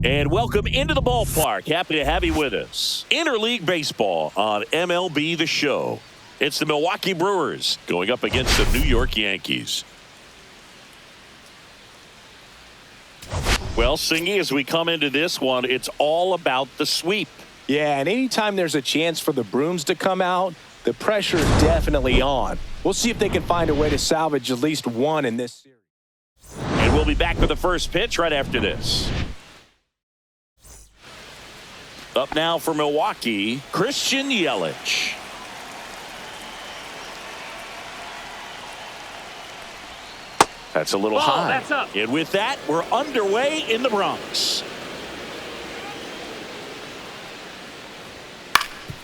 And welcome into the ballpark. Happy to have you with us. Interleague Baseball on MLB The Show. It's the Milwaukee Brewers going up against the New York Yankees. Well, Singy, as we come into this one, it's all about the sweep. Yeah, and anytime there's a chance for the brooms to come out, the pressure is definitely on. We'll see if they can find a way to salvage at least one in this series. And we'll be back with the first pitch right after this. Up now for Milwaukee, Christian Yelich. That's a little high. That's up. And with that, we're underway in the Bronx.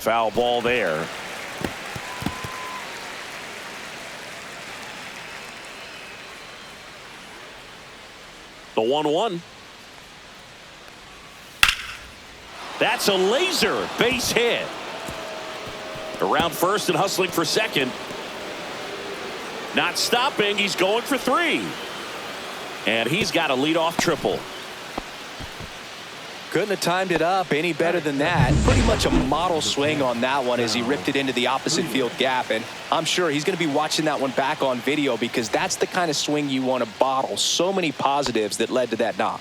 Foul ball there. The 1-1. That's a laser base hit. Around first and hustling for second. Not stopping. He's going for three. And he's got a leadoff triple. Couldn't have timed it up any better than that. Pretty much a model swing on that one as he ripped it into the opposite field gap. And I'm sure he's going to be watching that one back on video because that's the kind of swing you want to bottle. So many positives that led to that knock.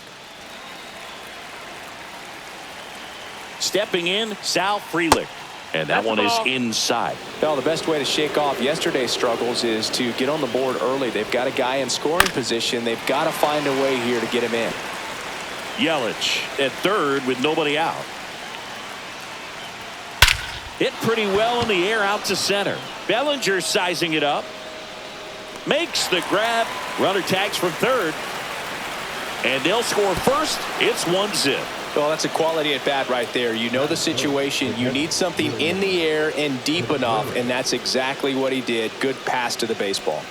Stepping in, Sal Frelick. And that one is inside. Well, the best way to shake off yesterday's struggles is to get on the board early. They've got a guy in scoring position. They've got to find a way here to get him in. Yelich at third with nobody out. Hit pretty well in the air out to center. Bellinger sizing it up. Makes the grab. Runner tags from third. And they'll score first. It's 1-0. Well, that's a quality at bat right there. You know the situation. You need something in the air and deep enough, and that's exactly what he did. Good pass to the baseball.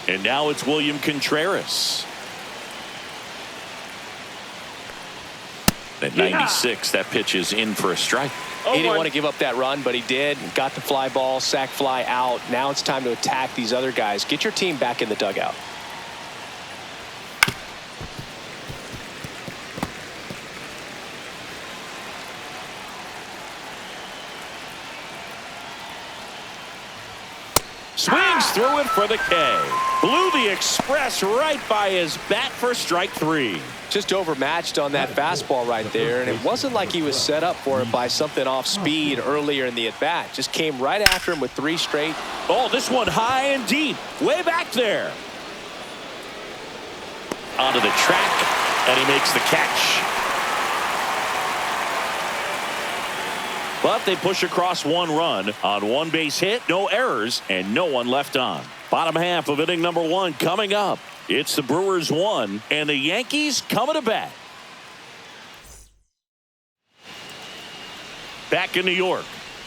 And now it's William Contreras. At 96, that pitch is in for a strike. He didn't want to give up that run, but he did. Got the fly ball, sac fly out. Now it's time to attack these other guys. Get your team back in the dugout. Swings through it for the K. Blew the express right by his bat for strike three. Just overmatched on that fastball right there, and it wasn't like he was set up for it by something off speed earlier in the at-bat. Just came right after him with three straight. Oh, this one high and deep. Way back there. Onto the track, and he makes the catch. But they push across one run on one base hit, no errors, and no one left on. Bottom half of inning number one coming up. It's the Brewers 1 and the Yankees coming to bat. Back in New York,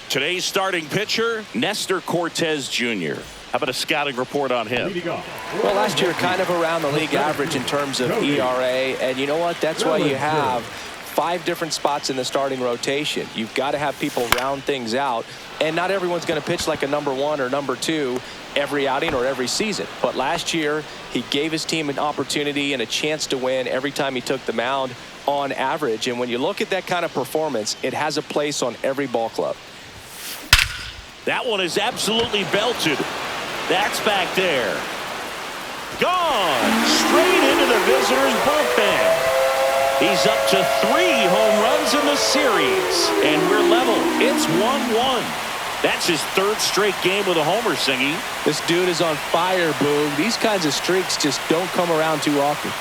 today's starting pitcher, Nestor Cortez Jr. How about a scouting report on him? Well, last year kind of around the league average in terms of ERA, and you know what? That's why you have 5 different spots in the starting rotation. You've got to have people round things out, and not everyone's going to pitch like a number 1 or number 2 every outing or every season. But last year, he gave his team an opportunity and a chance to win every time he took the mound on average. And when you look at that kind of performance, it has a place on every ball club. That one is absolutely belted. That's back there. Gone straight into the visitors' bullpen. He's up to 3 home runs in the series, and we're level. It's 1-1. That's his 3rd straight game with a homer, Singy. This dude is on fire, Boog. These kinds of streaks just don't come around too often.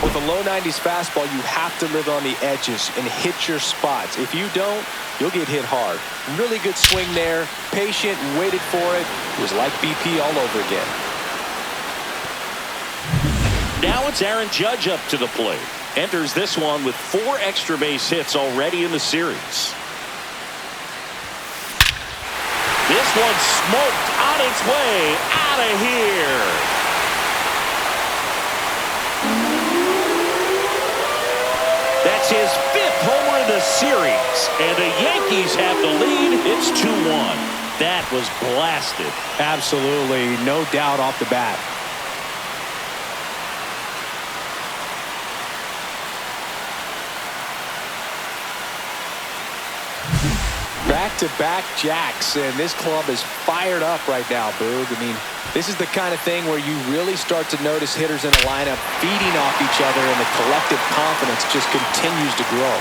With a low 90s fastball, you have to live on the edges and hit your spots. If you don't, you'll get hit hard. Really good swing there. Patient, waited for it. It was like BP all over again. Now it's Aaron Judge up to the plate. Enters this one with 4 extra base hits already in the series. This one smoked on its way out of here. That's his 5th homer of the series, and the Yankees have the lead. It's 2-1. That was blasted. Absolutely, no doubt off the bat. Back-to-back jacks, and this club is fired up right now, Boog. I mean, this is the kind of thing where you really start to notice hitters in a lineup feeding off each other, and the collective confidence just continues to grow.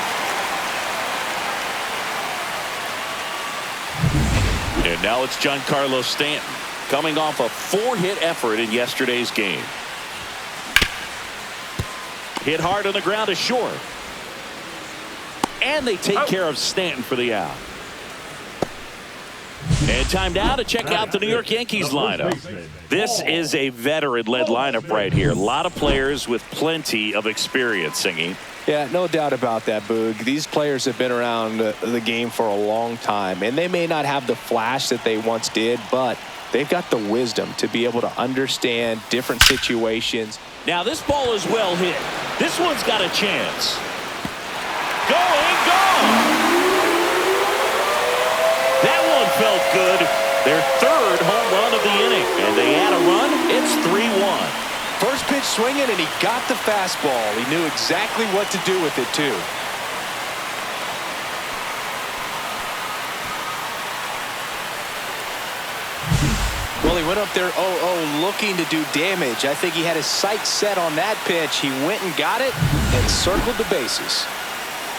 And now it's Giancarlo Stanton coming off a 4-hit effort in yesterday's game. Hit hard on the ground to short. And they take care of Stanton for the out. And time now to check out the New York Yankees lineup. This is a veteran-led lineup right here. A lot of players with plenty of experience, Singy. Yeah, no doubt about that, Boog. These players have been around the game for a long time, and they may not have the flash that they once did, but they've got the wisdom to be able to understand different situations. Now this ball is well hit. This one's got a chance. Gone! That one felt good. Their third home run of the inning, and they add a run. It's 3-1. First pitch swinging, and he got the fastball. He knew exactly what to do with it, too. Well, he went up there 0-0 looking to do damage. I think he had his sights set on that pitch. He went and got it and circled the bases.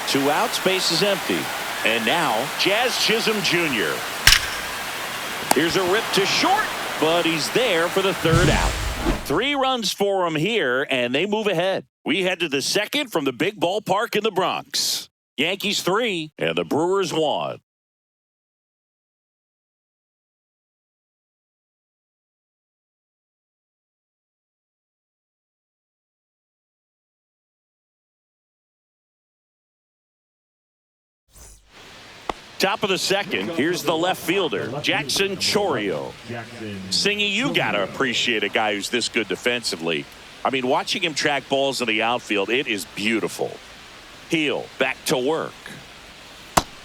2 outs, bases empty. And now, Jazz Chisholm Jr. Here's a rip to short, but he's there for the third out. 3 runs for him here, and they move ahead. We head to the second from the big ballpark in the Bronx. Yankees 3, and the Brewers 1. Top of the second, here's the left fielder, Jackson Chourio. Singy, you got to appreciate a guy who's this good defensively. I mean, watching him track balls in the outfield, it is beautiful. Heel, back to work.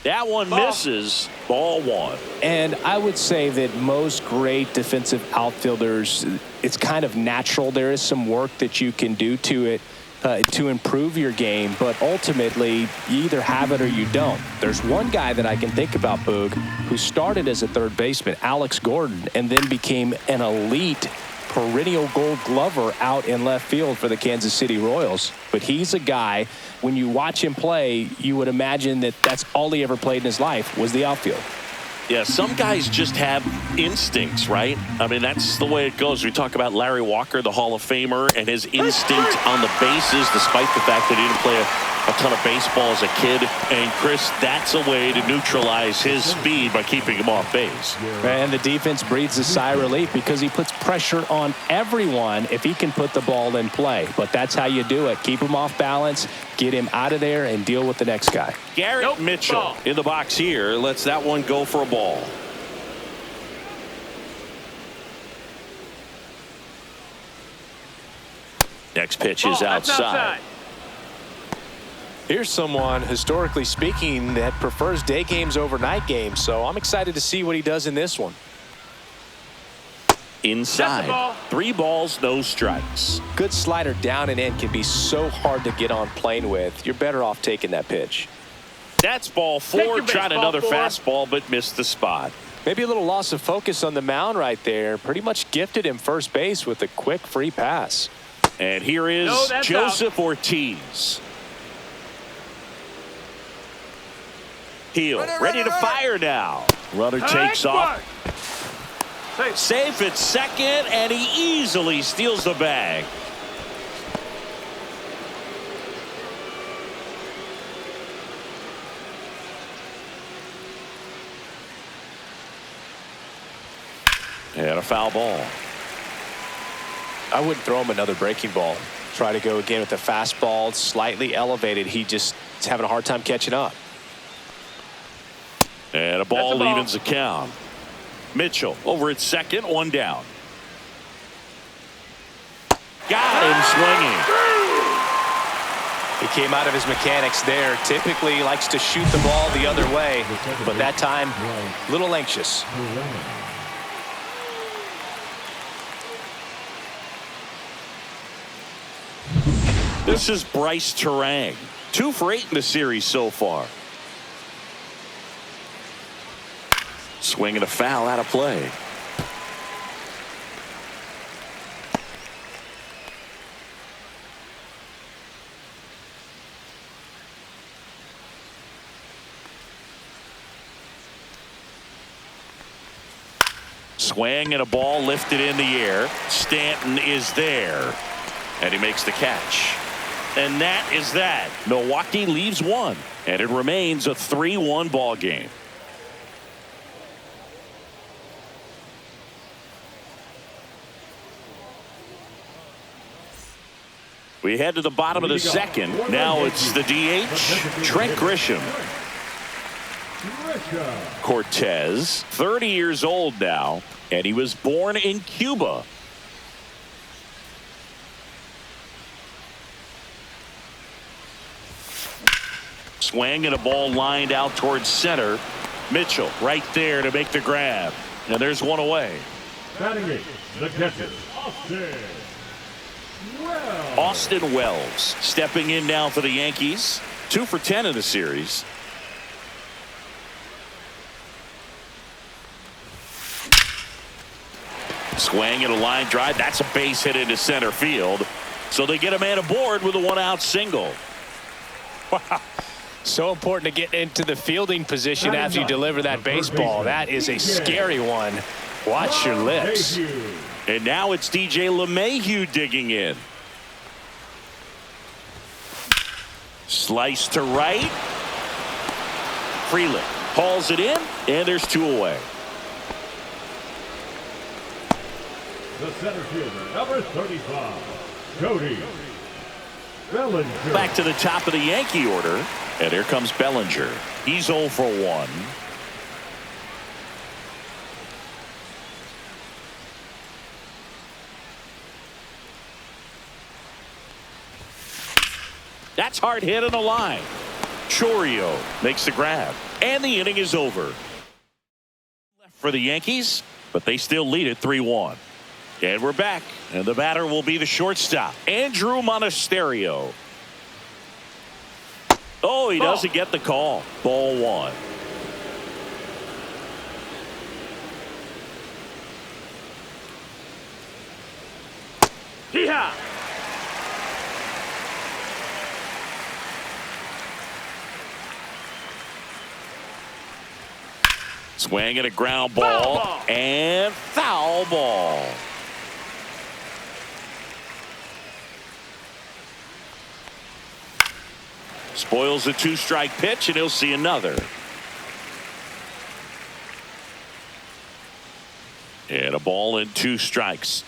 That one misses, ball 1. And I would say that most great defensive outfielders, it's kind of natural. There is some work that you can do to it to improve your game, but ultimately you either have it or you don't. There's one guy that I can think about, Boog, who started as a third baseman, Alex Gordon, and then became an elite perennial gold glover out in left field for the Kansas City Royals. But he's a guy, when you watch him play, you would imagine that that's all he ever played in his life was the outfield. Yeah, some guys just have instincts, right? I mean, that's the way it goes. We talk about Larry Walker, the Hall of Famer, and his instinct on the bases, despite the fact that he didn't play a ton of baseball as a kid. And, Chris, that's a way to neutralize his speed by keeping him off base. And the defense breathes a sigh of relief because he puts pressure on everyone if he can put the ball in play. But that's how you do it. Keep him off balance, get him out of there, and deal with the next guy. Garrett Mitchell in the box here lets that one go for a ball. Next pitch is outside. Here's someone, historically speaking, that prefers day games over night games, so I'm excited to see what he does in this one. Inside. 3 balls, no strikes. Good slider down and in can be so hard to get on plane with. You're better off taking that pitch. That's ball 4. Tried another fastball, but missed the spot. Maybe a little loss of focus on the mound right there. Pretty much gifted him first base with a quick free pass. And here is Joseph Ortiz. Heel, ready to fire now. Runner takes off. Safe at second, and he easily steals the bag. And a foul ball. I wouldn't throw him another breaking ball. Try to go again with the fastball, slightly elevated. He just is having a hard time catching up. And a ball evens the count. Mitchell over at second, 1 down. Got him swinging. He came out of his mechanics there. Typically likes to shoot the ball the other way, but that time, a little anxious. This is Bryce Terang. 2 for 8 in the series so far. Swing and a foul out of play. Swing and a ball lifted in the air. Stanton is there. And he makes the catch. And that is that. Milwaukee leaves 1. And it remains a 3-1 ball game. We head to the bottom of the second. Now it's the DH, Trent Grisham. Cortez, 30 years old now, and he was born in Cuba. Swing and a ball lined out towards center. Mitchell right there to make the grab. And there's one away. Batting eight, the catcher, Austin Wells stepping in now for the Yankees. 2 for 10 in the series. Swing and a line drive. That's a base hit into center field. So they get a man aboard with a 1-out single. Wow. So important to get into the fielding position after you deliver that baseball. That is a scary one. Watch your lips. And now it's DJ LeMahieu digging in. Slice to right. Freeland hauls it in, and there's 2 away. the center fielder, number 35, Cody Bellinger. Back to the top of the Yankee order, and here comes Bellinger. He's 0 for 1. That's hard hit on the line. Chorio makes the grab, and the inning is over. Left for the Yankees, but they still lead it 3-1. And we're back, and the batter will be the shortstop, Andrew Monasterio. Oh, he doesn't get the call. Ball 1. Hee-haw! Swing and a ground ball, and foul ball. Spoils the 2-strike pitch, and he'll see another. And a ball and 2 strikes.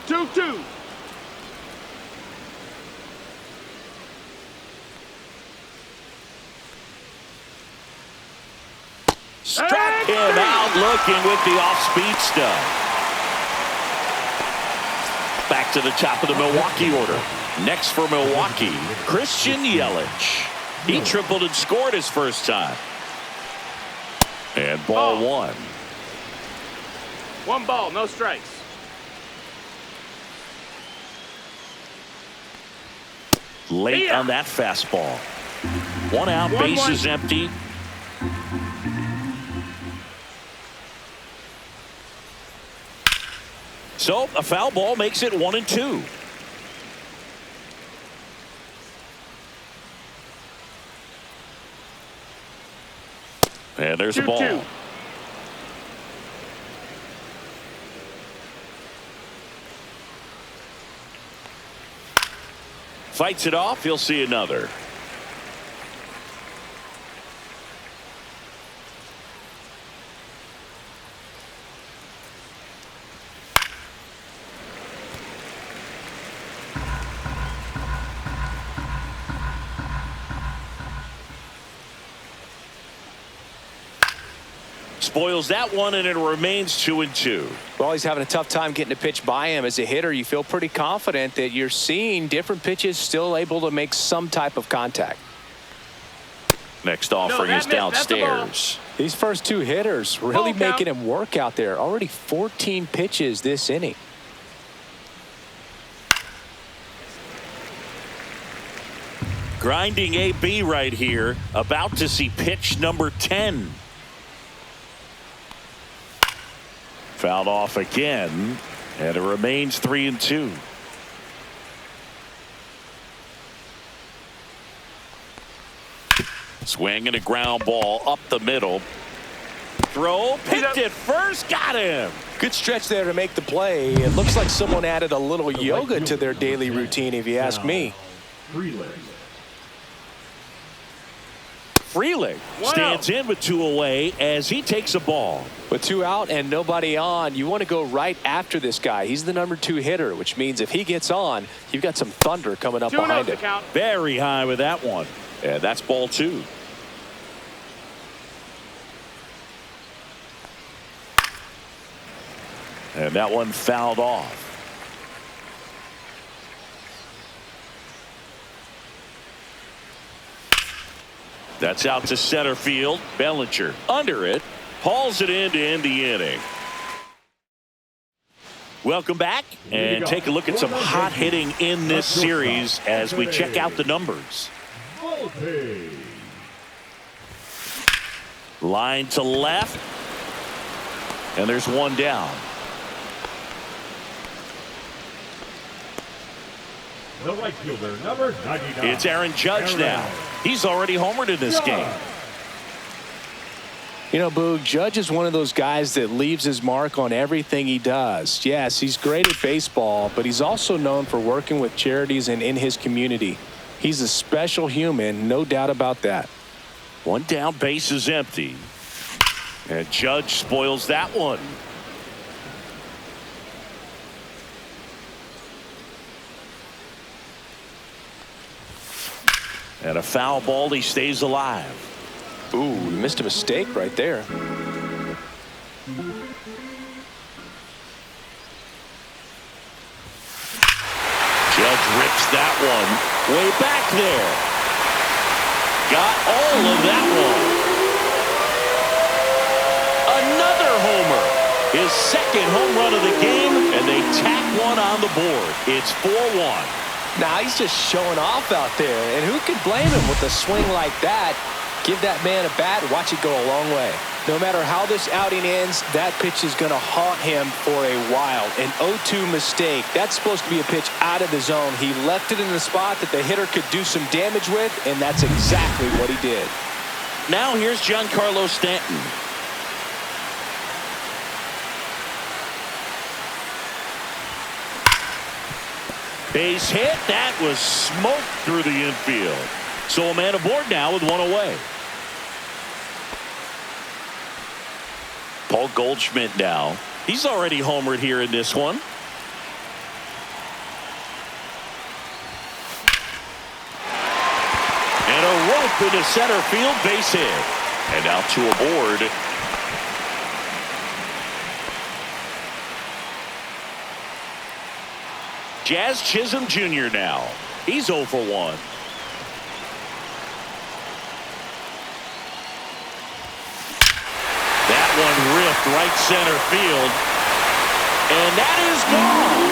2-2. Struck him out looking with the off-speed stuff. Back to the top of the Milwaukee order. Next for Milwaukee, Christian Yelich. He tripled and scored his first time. And ball 1. 1 ball, no strikes. Late on that fastball. 1 out, bases empty. So a foul ball makes it 1-2. And there's a ball. 2-2. Fights it off. He'll see another. Spoils that one, and it remains 2-2. Well, he's having a tough time getting a pitch by him. As a hitter, you feel pretty confident that you're seeing different pitches still able to make some type of contact. Next offering is downstairs. These first two hitters really making him work out there. Already 14 pitches this inning. Grinding AB right here. About to see pitch number 10. Fouled off again, and it remains 3-2. Swing and a ground ball up the middle. Throw, picked it first, got him. Good stretch there to make the play. It looks like someone added a little yoga to their daily routine, if you ask me. Freeling stands in with 2 away as he takes a ball. With 2 out and nobody on, you want to go right after this guy. He's the number 2 hitter, which means if he gets on, you've got some thunder coming up behind it. Very high with that one. And that's ball 2. And that one fouled off. That's out to center field. Bellinger under it. Hauls it in to end the inning. Welcome back and take a look at some hot hitting in this series as we check out the numbers. Line to left. And there's one down. The right fielder, number 99. It's Aaron Judge now. He's already homered in this game. You know, Boog, Judge is one of those guys that leaves his mark on everything he does. Yes, he's great at baseball, but he's also known for working with charities and in his community. He's a special human, no doubt about that. One down, base is empty. And Judge spoils that one. And a foul ball, he stays alive. Ooh, he missed a mistake right there. Judge rips that one way back there. Got all of that one. Another homer. His second home run of the game, and they tack one on the board. It's 4-1. Now he's just showing off out there, and who could blame him with a swing like that? Give that man a bat, watch it go a long way. No matter how this outing ends, that pitch is going to haunt him for a while. An 0-2 mistake. That's supposed to be a pitch out of the zone. He left it in the spot that the hitter could do some damage with, and that's exactly what he did. Now here's Giancarlo Stanton. Base hit. That was smoked through the infield. So a man aboard now with one away. Paul Goldschmidt now. He's already homered here in this one. And a rope into center field, base hit. And now 2 aboard. Jazz Chisholm Jr. now. He's 0 for 1. That one ripped right center field. And that is gone.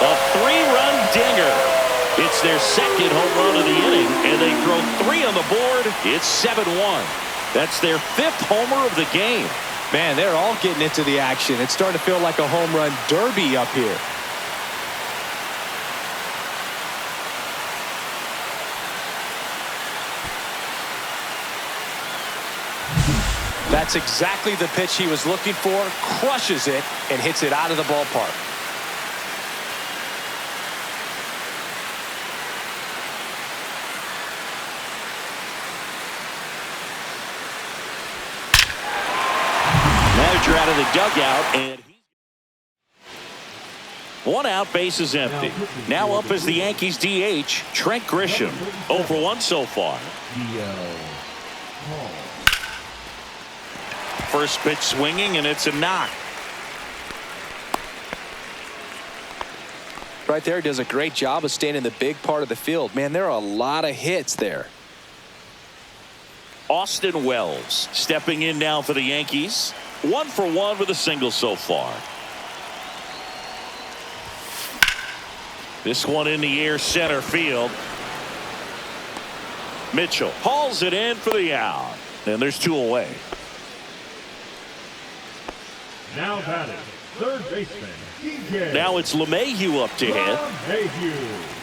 A 3-run dinger. It's their second home run of the inning, and they throw 3 on the board. It's 7-1. That's their 5th homer of the game. Man, they're all getting into the action. It's starting to feel like a home run derby up here. That's exactly the pitch he was looking for. Crushes it and hits it out of the ballpark. Manager out of the dugout, and one out, base is empty. Now up as the Yankees DH, Trent Grisham. 0 for 1 so far. first pitch swinging, and it's a knock. Right there, does a great job of staying in the big part of the field. Man, there are a lot of hits there. Austin Wells stepping in now for the Yankees. 1 for 1 with a single so far. This one in the air, center field. Mitchell hauls it in for the out. And there's 2 away. Now batting, third baseman, DJ. Now it's LeMahieu up to hit. LeMahieu.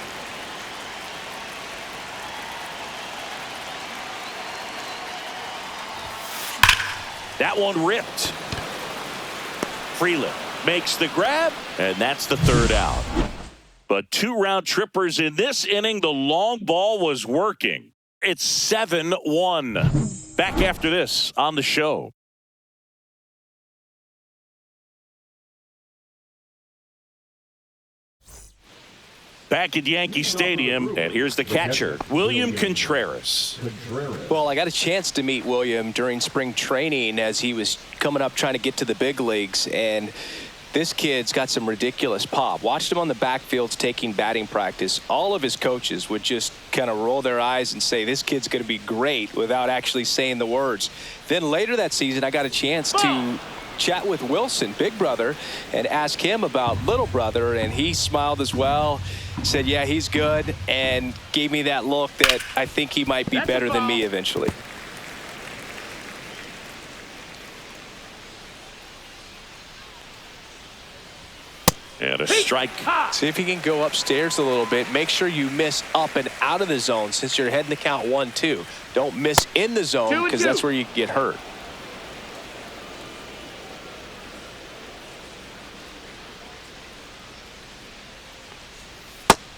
That one ripped. Freeland makes the grab, and that's the 3rd out. But 2 round trippers in this inning. The long ball was working. It's 7-1. Back after this on the show. Back at Yankee Stadium, and here's the catcher, William Contreras. Well, I got a chance to meet William during spring training as he was coming up trying to get to the big leagues, and this kid's got some ridiculous pop. Watched him on the backfields taking batting practice. All of his coaches would just kind of roll their eyes and say, this kid's going to be great, without actually saying the words. Then later that season, I got a chance to chat with Wilson, big brother, and ask him about little brother, and he smiled as well. Said, yeah, he's good, and gave me that look that I think he might be better than me eventually. And a strike. See if you can go upstairs a little bit. Make sure you miss up and out of the zone since you're heading to count 1-2. Don't miss in the zone because that's where you get hurt.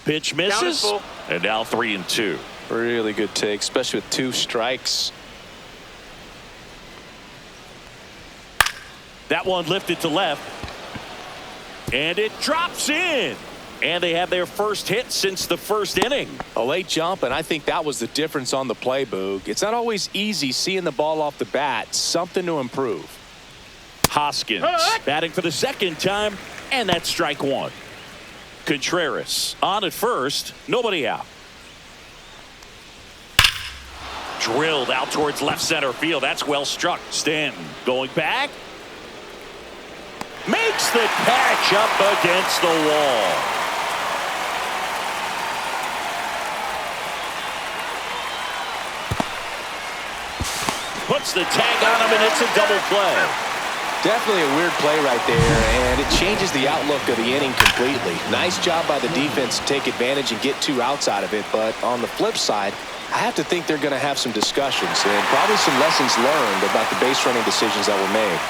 Pitch misses, and now 3-2. Really good take, especially with 2 strikes. That one lifted to left, and it drops in. And they have their first hit since the first inning. A late jump, and I think that was the difference on the play, Boog. It's not always easy seeing the ball off the bat. Something to improve. Hoskins batting for the 2nd time, and that's strike 1. Contreras on at first, nobody out. Drilled out towards left center field. That's well struck. Stanton going back. Makes the catch up against the wall. Puts the tag on him, and it's a double play. Definitely a weird play right there, and it changes the outlook of the inning completely. Nice job by the defense to take advantage and get 2 outs out of it, but on the flip side, I have to think they're going to have some discussions and probably some lessons learned about the base running decisions that were made.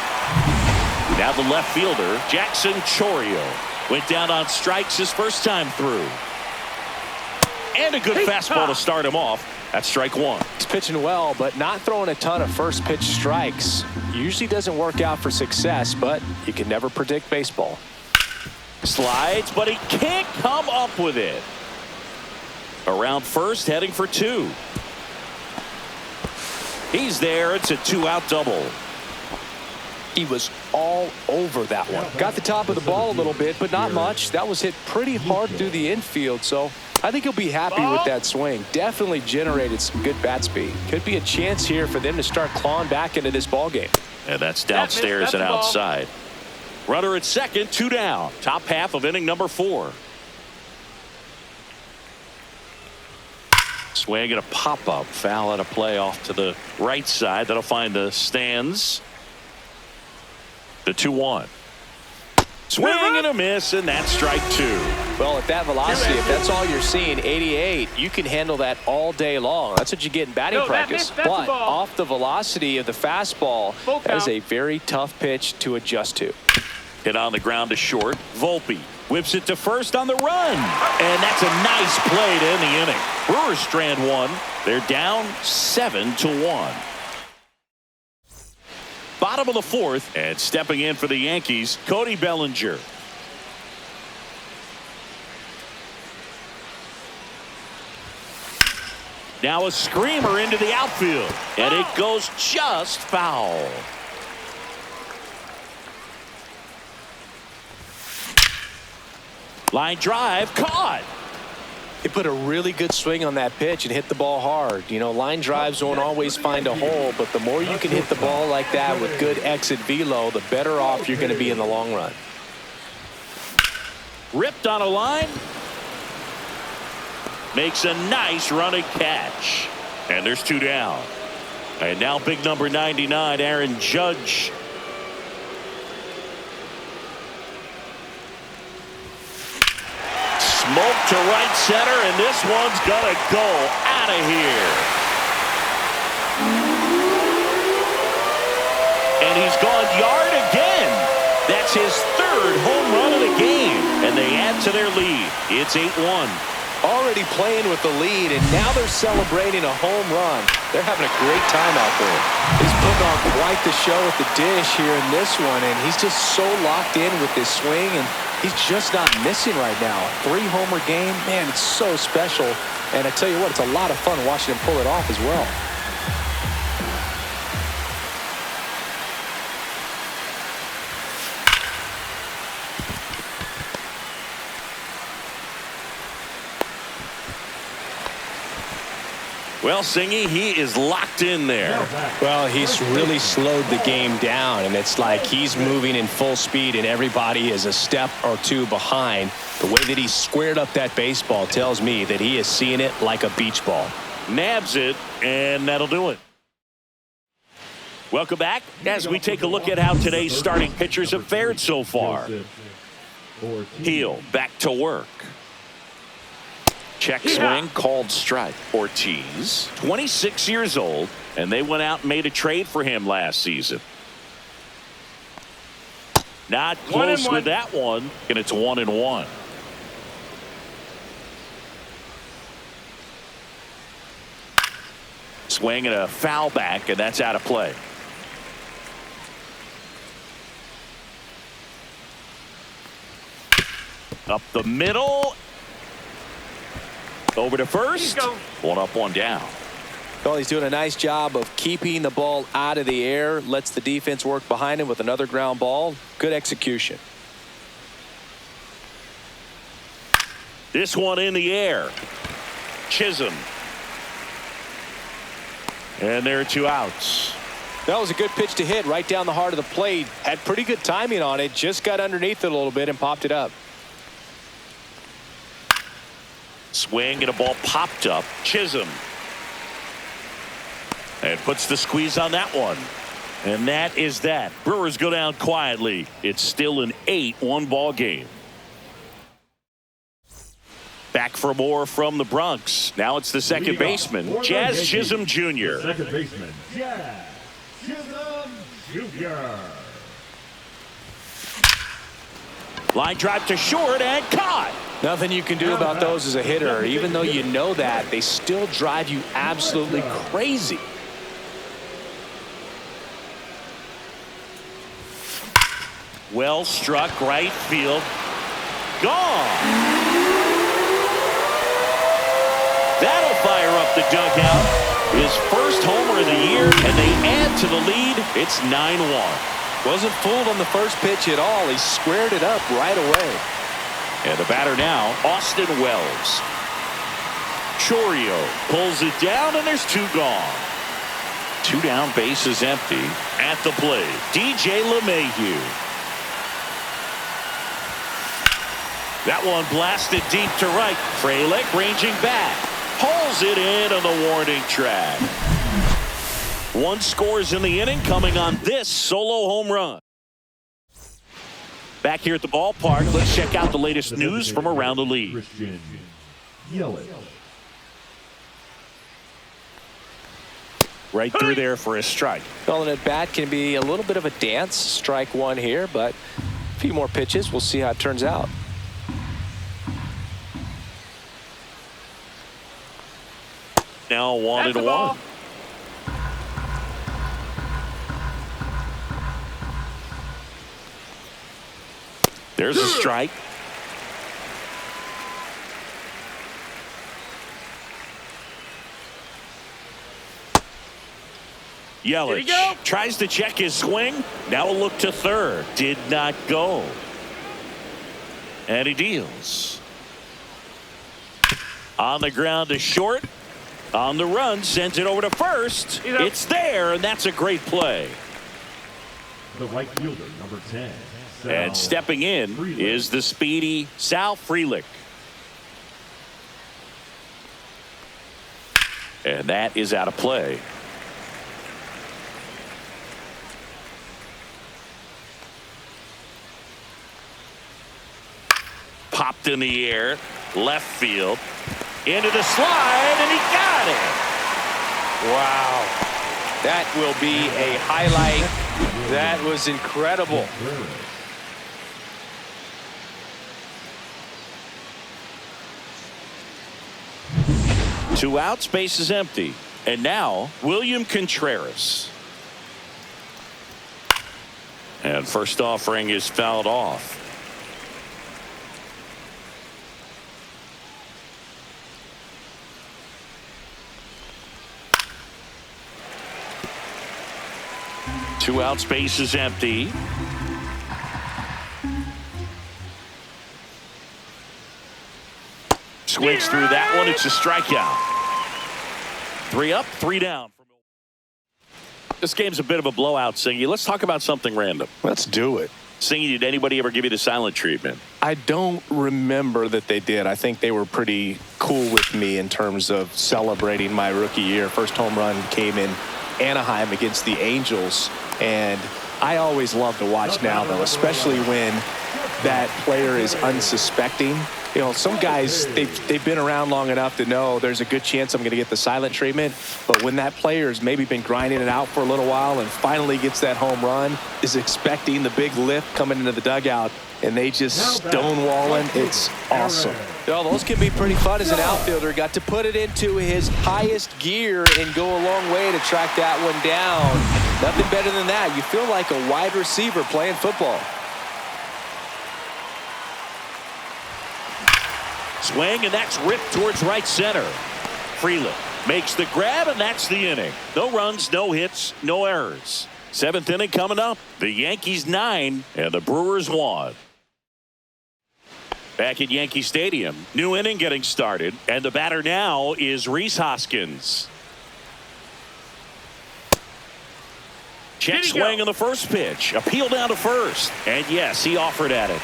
Now the left fielder, Jackson Chourio, went down on strikes his first time through. And a good fastball to start him off. That's strike 1. He's pitching well, but not throwing a ton of first pitch strikes. Usually doesn't work out for success, but you can never predict baseball. Slides, but he can't come up with it. Around first, heading for 2. He's there. It's a 2-out double. He was all over that one. Got the top of the ball a little bit, but not much. That was hit pretty hard through the infield, so I think he'll be happy with that swing. Definitely generated some good bat speed. Could be a chance here for them to start clawing back into this ball game. And that's downstairs and outside. Runner at second, 2 down. Top half of inning number 4. Swing and a pop-up. Foul at a play off to the right side. That'll find the stands. The 2-1. Swing and a miss, and that's strike 2. Well, at that velocity, if that's all you're seeing, 88, you can handle that all day long. That's what you get in batting practice. But off the velocity of the fastball, that is a very tough pitch to adjust to. Hit on the ground to short. Volpe whips it to first on the run. And that's a nice play to end the inning. Brewers strand 1. They're down 7-1. Bottom of the 4th, and stepping in for the Yankees, Cody Bellinger. Now a screamer into the outfield, and it goes just foul. Line drive, caught. He put a really good swing on that pitch and hit the ball hard. You know, line drives won't always find a hole, but the more you can hit the ball like that with good exit velo, the better off you're going to be in the long run. Ripped on a line. Makes a nice running catch. And there's 2 down. And now big number 99, Aaron Judge. Smoke to right center, and this one's gonna go out of here. And he's gone yard again. That's his 3rd home run of the game, and they add to their lead. It's 8-1. Already playing with the lead, and now they're celebrating a home run. They're having a great time out there. He's putting on quite the show at the dish here in this one, and he's just so locked in with this swing, and he's just not missing right now. 3-homer game, man, it's so special. And I tell you what, it's a lot of fun watching him pull it off as well. Well, Singy, he is locked in there. Well, he's really slowed the game down, and it's like he's moving in full speed, and everybody is a step or 2 behind. The way that he squared up that baseball tells me that he is seeing it like a beach ball. Nabs it, and that'll do it. Welcome back as we take a look at how today's starting pitchers have fared so far. Heel back to work. Check swing, called strike. Ortiz, 26 years old, and they went out and made a trade for him last season. Not close with that one, and it's 1-1. Swing and a foul back, and that's out of play. Up the middle. Over to first. 1 up, 1 down. Well, he's doing a nice job of keeping the ball out of the air. Lets the defense work behind him with another ground ball. Good execution. This one in the air. Chisholm. And there are 2 outs. That was a good pitch to hit right down the heart of the plate. Had pretty good timing on it. Just got underneath it a little bit and popped it up. Swing and a ball popped up. Chisholm. And puts the squeeze on that one. And that is that. Brewers go down quietly. It's still an 8-1 ball game. Back for more from the Bronx. Now it's the second baseman, Jazz Chisholm Jr. Second baseman, Jazz Chisholm Jr. Line drive to short and caught. Nothing you can do about those as a hitter. Even though you know that, they still drive you absolutely crazy. Well struck, right field. Gone. That'll fire up the dugout. His first homer of the year, and they add to the lead. It's 9-1. Wasn't fooled on the first pitch at all. He squared it up right away. And the batter now, Austin Wells. Chorio pulls it down, and there's 2 gone. 2 down, bases empty. At the plate, DJ LeMahieu. That one blasted deep to right. Frelick ranging back. Pulls it in on the warning track. 1 scores in the inning, coming on this solo home run. Back here at the ballpark, let's check out the latest news from around the league. Right through there for a strike. Well, an at-bat can be a little bit of a dance. Strike 1 here, but a few more pitches. We'll see how it turns out. Now 1-1. There's a strike. Yelich tries to check his swing. Now a look to third. Did not go. And he deals. On the ground to short. On the run, sends it over to first. It's there, and that's a great play. The right fielder, number 10. And stepping in is the speedy Sal Frelick. And that is out of play. Popped in the air, left field, into the slide, and he got it. Wow. That will be a highlight. That was incredible. Two outs, base is empty. And now, William Contreras. And first offering is fouled off. Two outs, base is empty. Swings through that one. It's a strikeout. 3 up, 3 down. This game's a bit of a blowout, Singy. Let's talk about something random. Let's do it. Singy, did anybody ever give you the silent treatment? I don't remember that they did. I think they were pretty cool with me in terms of celebrating my rookie year. First home run came in Anaheim against the Angels, and I always love to watch now, though, especially when that player is unsuspecting. You know, some guys, they've been around long enough to know there's a good chance I'm going to get the silent treatment. But when that player's maybe been grinding it out for a little while and finally gets that home run, is expecting the big lift coming into the dugout, and they just stonewalling, it's awesome. Well, those can be pretty fun as an outfielder. Got to put it into his highest gear and go a long way to track that one down. Nothing better than that. You feel like a wide receiver playing football. Swing, and that's ripped towards right center. Frelick makes the grab, and that's the inning. No runs, no hits, no errors. 7th inning coming up. The Yankees 9 and the Brewers 1. Back at Yankee Stadium, new inning getting started, and the batter now is Rhys Hoskins. Check swing on the first pitch. Appeal down to first. And yes, he offered at it.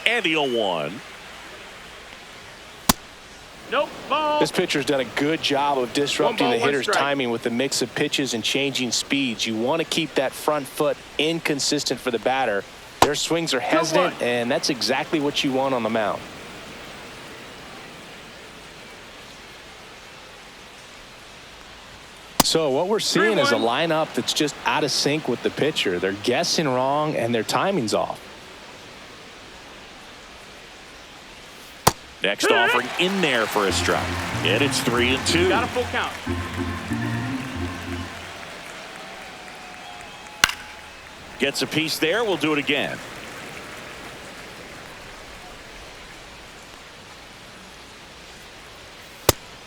And the 0-1. Nope, ball. This pitcher's done a good job of disrupting the hitter's timing with the mix of pitches and changing speeds. You want to keep that front foot inconsistent for the batter. Their swings are hesitant, and that's exactly what you want on the mound. So what we're seeing is a lineup that's just out of sync with the pitcher. They're guessing wrong, and their timing's off. Next offering in there for a strike. And it's 3-2. Got a full count. Gets a piece there. We'll do it again.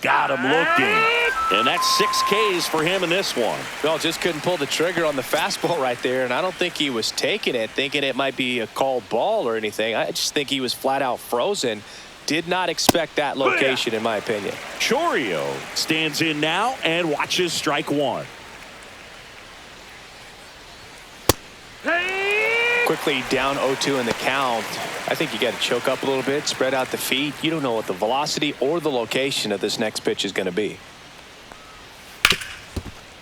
Got him looking. And that's 6 Ks for him in this one. Well, just couldn't pull the trigger on the fastball right there, and I don't think he was taking it, thinking it might be a called ball or anything. I just think he was flat out frozen. Did not expect that location, in my opinion. Chourio stands in now and watches strike 1. Quickly down 0-2 in the count. I think you got to choke up a little bit, spread out the feet. You don't know what the velocity or the location of this next pitch is going to be.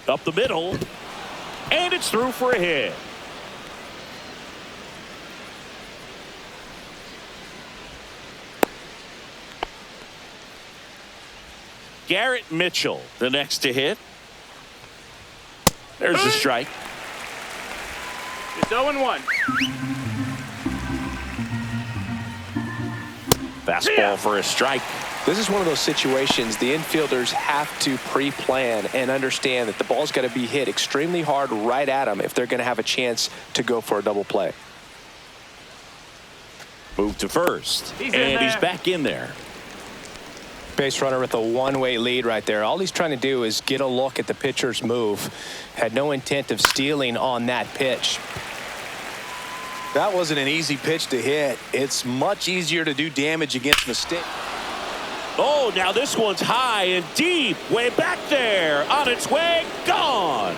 Up the middle. And it's through for a hit. Garrett Mitchell, the next to hit. There's the strike. It's 0-1. Fastball for a strike. This is one of those situations the infielders have to pre-plan and understand that the ball's got to be hit extremely hard right at them if they're going to have a chance to go for a double play. Move to first. And he's back in there. Base runner with a one-way lead right there. All he's trying to do is get a look at the pitcher's move. Had no intent of stealing on that pitch. That wasn't an easy pitch to hit. It's much easier to do damage against mistakes. Oh, now this one's high and deep. Way back there. On its way. Gone.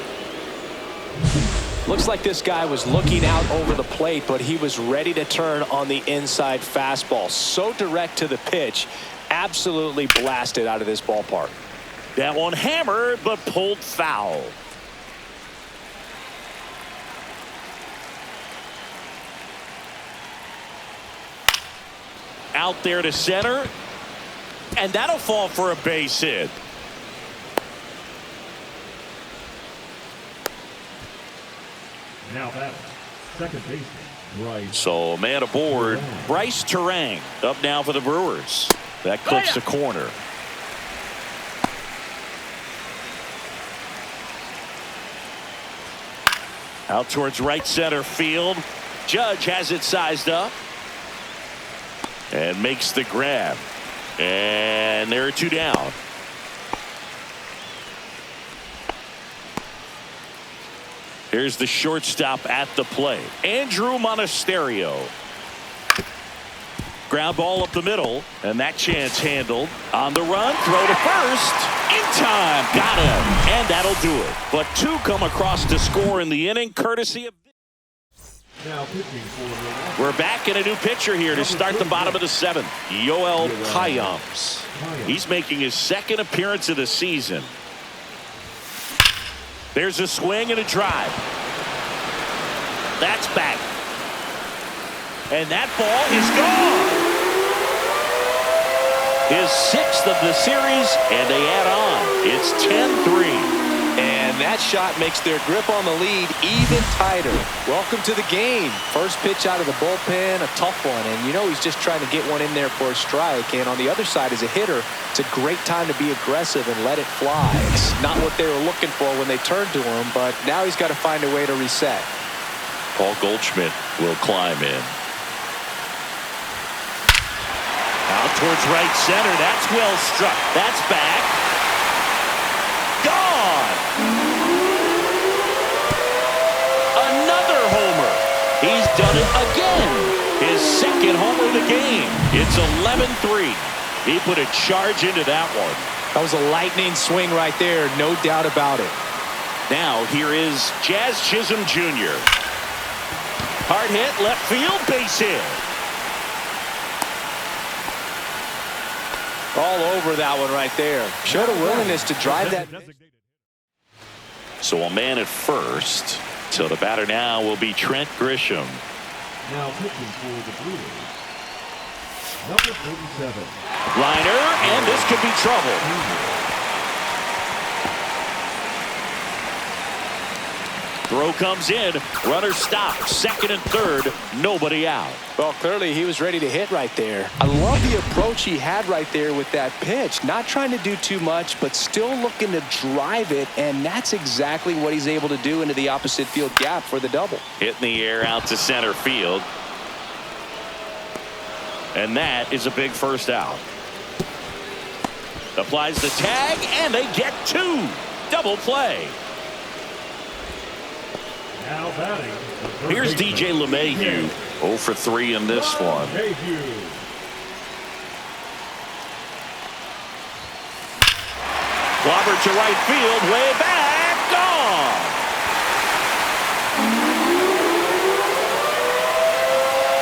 Looks like this guy was looking out over the plate, but he was ready to turn on the inside fastball. So direct to the pitch. Absolutely blasted out of this ballpark. That one hammered, but pulled foul. Out there to center. And that'll fall for a base hit. Now that's second baseman, Bryce. So man aboard, Bryce Terang up now for the Brewers. That clips the corner. Out towards right center field. Judge has it sized up. And makes the grab. And there are two down. Here's the shortstop at the plate. Andrew Monasterio. Ground ball up the middle. And that chance handled. On the run. Throw to first. In time. Got him. And that'll do it. But two come across to score in the inning courtesy of... Now pitching for the... We're back in a new pitcher here to start the bottom of the seventh. Yoel Payams. He's making his second appearance of the season. There's a swing and a drive. That's back. And that ball is gone. His sixth of the series, and they add on. It's 10-3. And that shot makes their grip on the lead even tighter. Welcome to the game. First pitch out of the bullpen, a tough one. And you know he's just trying to get one in there for a strike. And on the other side, as a hitter, it's a great time to be aggressive and let it fly. It's not what they were looking for when they turned to him, but now he's got to find a way to reset. Paul Goldschmidt will climb in. Out towards right center. That's well struck. That's back. Gone. Another homer. He's done it again. His second homer of the game. It's 11-3. He put a charge into that one. That was a lightning swing right there, no doubt about it. Now here is Jazz Chisholm Jr. Hard hit, left field, base hit. All over that one right there. Showed a willingness to drive that. So a man at first. So the batter now will be Trent Grisham. Now pitching for the Brewers, number 47. Liner, and this could be trouble. Throw comes in. Runner stops. Second and third. Nobody out. Well, clearly he was ready to hit right there. I love the approach he had right there with that pitch. Not trying to do too much, but still looking to drive it, and that's exactly what he's able to do into the opposite field gap for the double. Hit in the air out to center field. And that is a big first out. Applies the tag, and they get two. Double play. Now batting. Here's DJ LeMahieu. 0 for 3 in this one. Clobber to right field, way back, gone.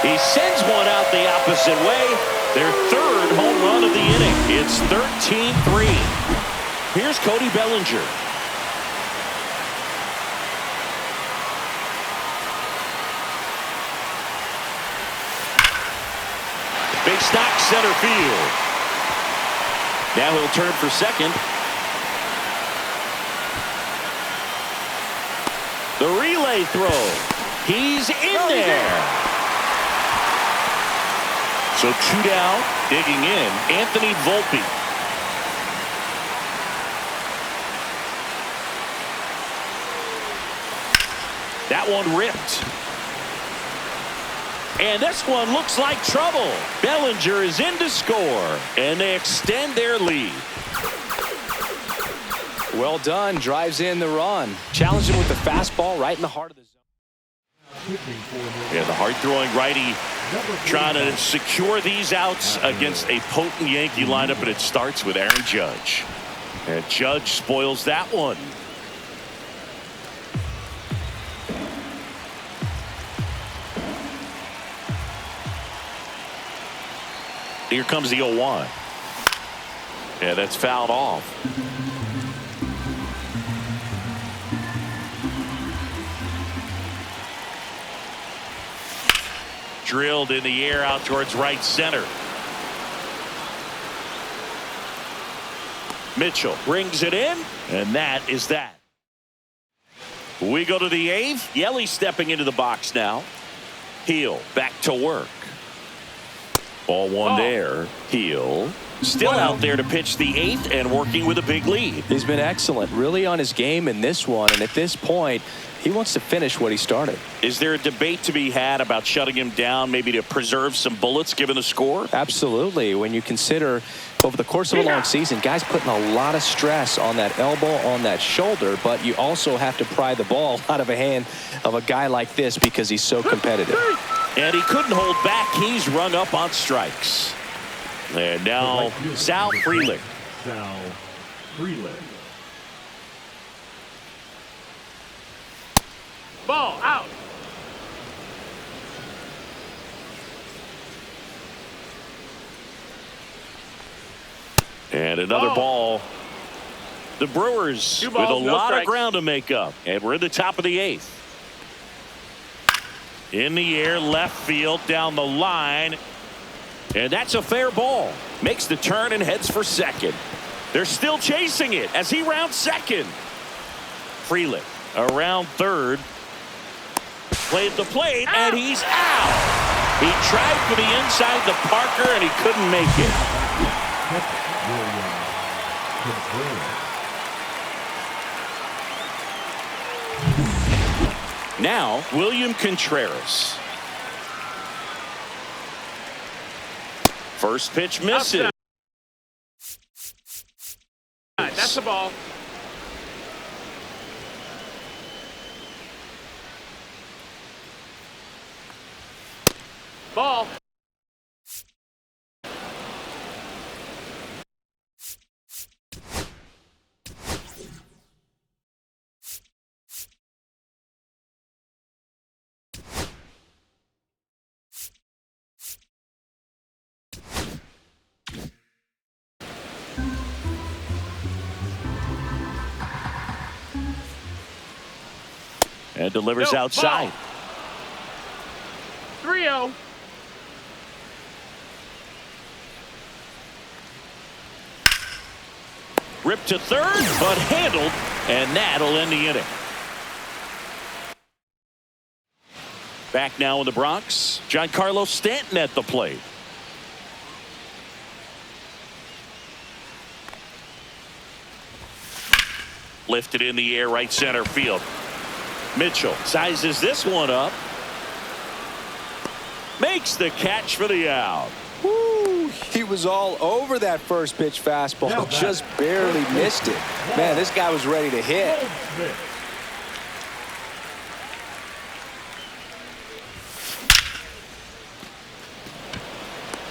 He sends one out the opposite way. Their third home run of the inning. It's 13-3. Here's Cody Bellinger. Big stock center field. Now he'll turn for second. The relay throw. He's in there. So two down, digging in, Anthony Volpe. That one ripped. And this one looks like trouble. Bellinger is in to score, and they extend their lead. Well done. Drives in the run. Challenged him with the fastball right in the heart of the zone. pitching for Milwaukee. Yeah, the hard-throwing righty trying to secure these outs against a potent Yankee lineup, and it starts with Aaron Judge. And Judge spoils that one. Here comes the 0-1. Yeah, that's fouled off. Drilled in the air out towards right center. Mitchell brings it in, and that is that. We go to the 8th. Yelly stepping into the box now. Heel back to work. Ball one there. Heel still out there to pitch the 8th and working with a big lead. He's been excellent, really on his game in this one, and at this point he wants to finish what he started. Is there a debate to be had about shutting him down, maybe to preserve some bullets given the score? Absolutely. When you consider over the course of a long season, guys putting a lot of stress on that elbow, on that shoulder, but you also have to pry the ball out of a hand of a guy like this because he's so competitive. And he couldn't hold back. He's rung up on strikes. And now Sal Frelick. Sal Frelick. Ball out. And another ball. The Brewers with a lot of ground to make up. And we're in the top of the 8th. In the air, left field, down the line. And that's a fair ball. Makes the turn and heads for second. They're still chasing it as he rounds second. Frelick around third. Played the plate, and he's out. He tried for the inside the Parker, and he couldn't make it. Now, William Contreras. First pitch misses. That's the ball. Ball. And delivers outside. 3-0. Ripped to third, but handled, and that'll end the inning. Back now in the Bronx, Giancarlo Stanton at the plate. Lifted in the air, right center field. Mitchell sizes this one up. Makes the catch for the out. Woo, he was all over that first pitch fastball, just barely missed it. Man, this guy was ready to hit.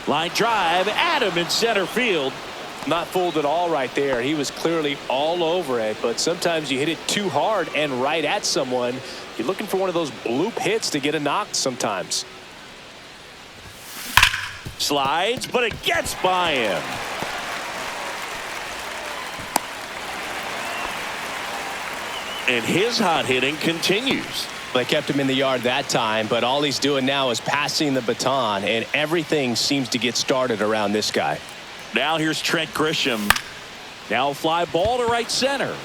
Line drive, Adam in center field. Not fooled at all right there. He was clearly all over it, but sometimes you hit it too hard and right at someone. You're looking for one of those bloop hits to get a knock sometimes. Slides, but it gets by him. And his hot hitting continues. They kept him in the yard that time, but all he's doing now is passing the baton, and everything seems to get started around this guy. Now here's Trent Grisham. Now a fly ball to right center.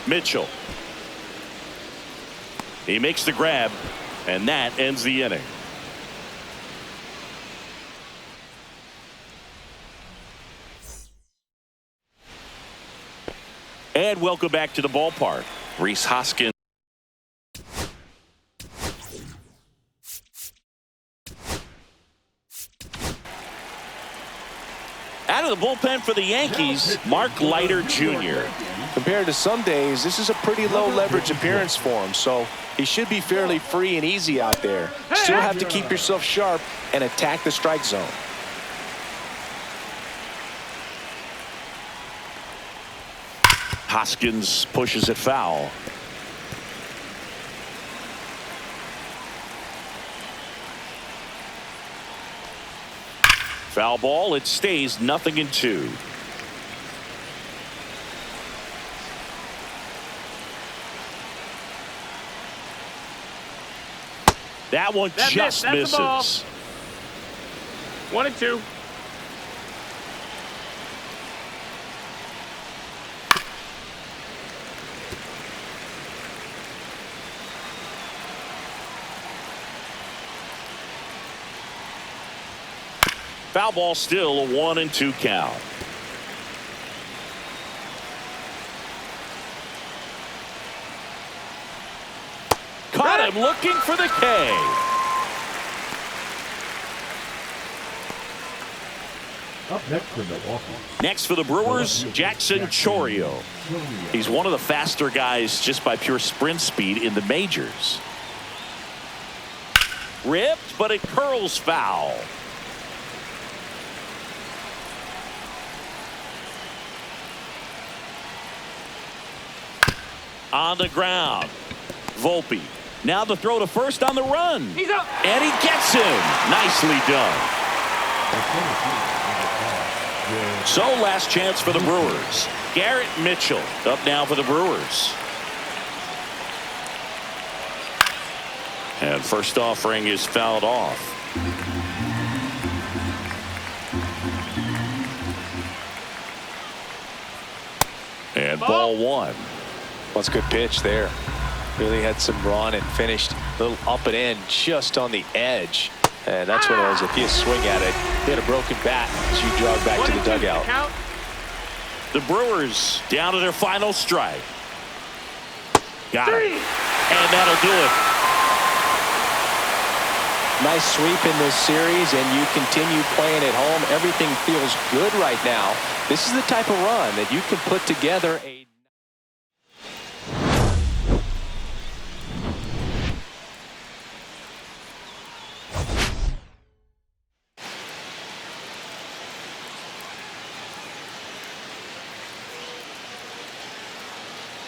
Mitchell. He makes the grab, and that ends the inning. And welcome back to the ballpark. Rhys Hoskins. Out of the bullpen for the Yankees, Mark Leiter Jr. Compared to some days, this is a pretty low leverage appearance for him, so he should be fairly free and easy out there. Still have to keep yourself sharp and attack the strike zone. Hoskins pushes it foul. Foul ball. It stays 0-2. That one just misses. 1-2. Foul ball, still a 1-2 count. Caught him looking for the K. Up next for Milwaukee. Next for the Brewers, Jackson Chourio. He's one of the faster guys just by pure sprint speed in the majors. Ripped, but it curls foul. On the ground. Volpe. Now the throw to first on the run. He's up. And he gets him. Nicely done. So last chance for the Brewers. Garrett Mitchell up now for the Brewers. And first offering is fouled off. And ball one. Well, it's a good pitch there. Really had some run and finished a little up and in just on the edge. And that's what it was. If he had swing at it, he had a broken bat as you jog back to the dugout. The Brewers down to their final strike. Got it. And that'll do it. Nice sweep in this series, and you continue playing at home. Everything feels good right now. This is the type of run that you can put together a